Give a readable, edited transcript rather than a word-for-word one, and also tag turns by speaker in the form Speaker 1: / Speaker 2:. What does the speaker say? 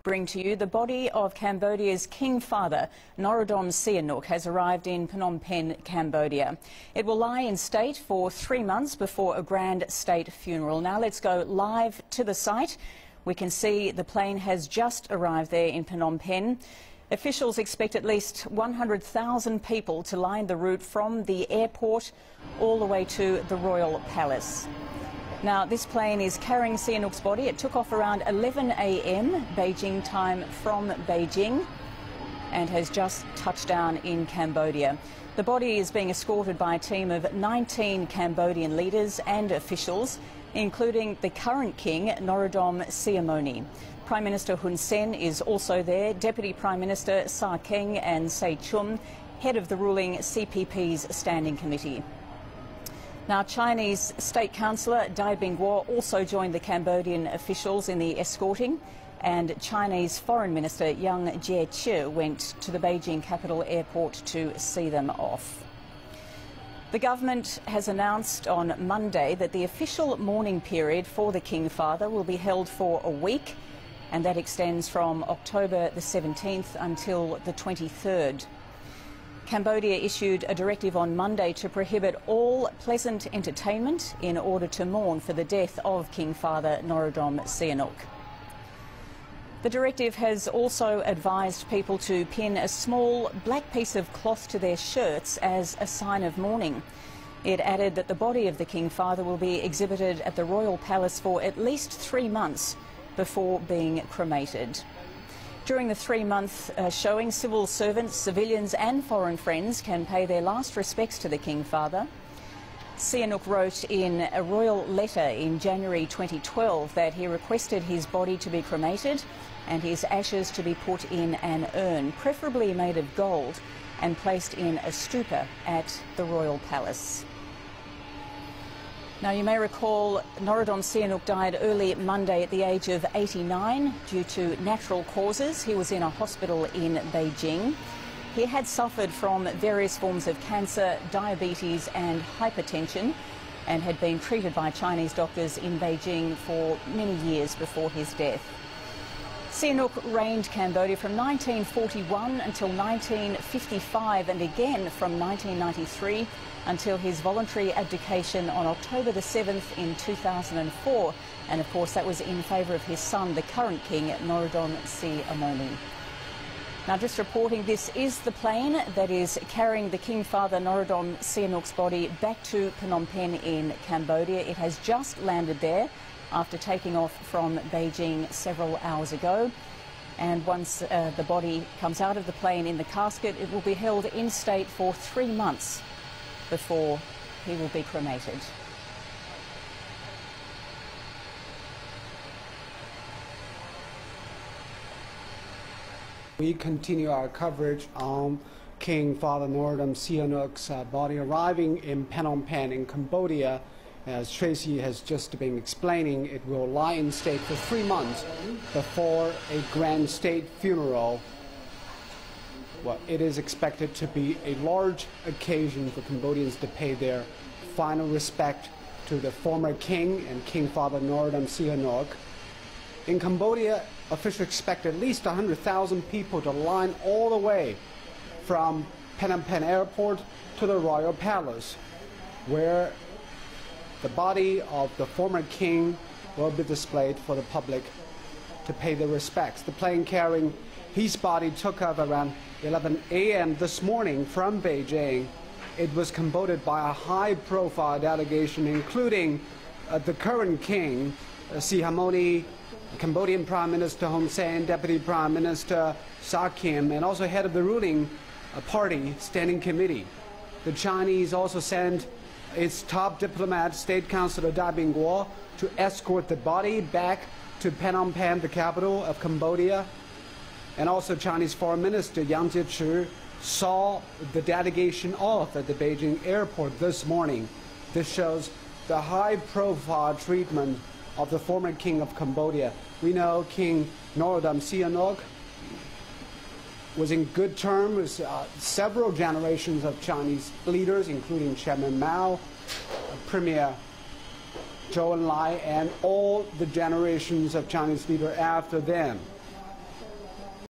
Speaker 1: Bring to you the body of Cambodia's King Father, Norodom Sihanouk, has arrived in Phnom Penh, Cambodia. It will lie in state for 3 months before a grand state funeral. Now let's go live to the site. We can see the plane has just arrived there in Phnom Penh. Officials expect at least 100,000 people to line the route from the airport all the way to the Royal Palace. Now, this plane is carrying Sihanouk's body. It took off around 11 a.m. Beijing time from Beijing and has just touched down in Cambodia. The body is being escorted by a team of 19 Cambodian leaders and officials, including the current king, Norodom Sihamoni. Prime Minister Hun Sen is also there, Deputy Prime Minister Sa Keng and Say Chum, head of the ruling CPP's Standing Committee. Now, Chinese State Councillor Dai Bingguo also joined the Cambodian officials in the escorting, and Chinese Foreign Minister Yang Jiechi went to the Beijing capital airport to see them off. The government has announced on Monday that the official mourning period for the King Father will be held for a week, and that extends from October the 17th until the 23rd. Cambodia issued a directive on Monday to prohibit all pleasant entertainment in order to mourn for the death of King Father Norodom Sihanouk. The directive has also advised people to pin a small black piece of cloth to their shirts as a sign of mourning. It added that the body of the King Father will be exhibited at the Royal Palace for at least 3 months before being cremated. During the 3-month showing, civil servants, civilians and foreign friends can pay their last respects to the King Father. Sihanouk wrote in a royal letter in January 2012 that he requested his body to be cremated and his ashes to be put in an urn, preferably made of gold, and placed in a stupa at the Royal Palace. Now, you may recall Norodom Sihanouk died early Monday at the age of 89 due to natural causes. He was in a hospital in Beijing. He had suffered from various forms of cancer, diabetes and hypertension, and had been treated by Chinese doctors in Beijing for many years before his death. Sihanouk reigned Cambodia from 1941 until 1955 and again from 1993 until his voluntary abdication on October the 7th in 2004. And of course that was in favour of his son, the current king, Norodom Sihamoni. Now, just reporting, this is the plane that is carrying the King Father Norodom Sihanouk's body back to Phnom Penh in Cambodia. It has just landed there after taking off from Beijing several hours ago. And once the body comes out of the plane in the casket, it will be held in state for 3 months before he will be cremated.
Speaker 2: We continue our coverage on King Father Norodom Sihanouk's body arriving in Phnom Penh in Cambodia. As Tracy has just been explaining, it will lie in state for 3 months before a grand state funeral. Well, it is expected to be a large occasion for Cambodians to pay their final respect to the former king and King Father Norodom Sihanouk. In Cambodia, officials expect at least 100,000 people to line all the way from Phnom Penh Airport to the Royal Palace, where the body of the former king will be displayed for the public to pay their respects. The plane carrying his body took off around 11 a.m. this morning from Beijing. It was convoyed by a high-profile delegation, including the current king, Sihamoni, Cambodian Prime Minister Hun Sen, Deputy Prime Minister Sa Keng, and also head of the ruling party Standing Committee. The Chinese also sent its top diplomat, State Councillor Dai Bingguo, to escort the body back to Phnom Penh, the capital of Cambodia. And also Chinese Foreign Minister Yang Jiechi saw the delegation off at the Beijing airport this morning. This shows the high-profile treatment of the former king of Cambodia. We know King Norodom Sihanouk was in good terms with several generations of Chinese leaders, including Chairman Mao, Premier Zhou Enlai, and all the generations of Chinese leaders after them.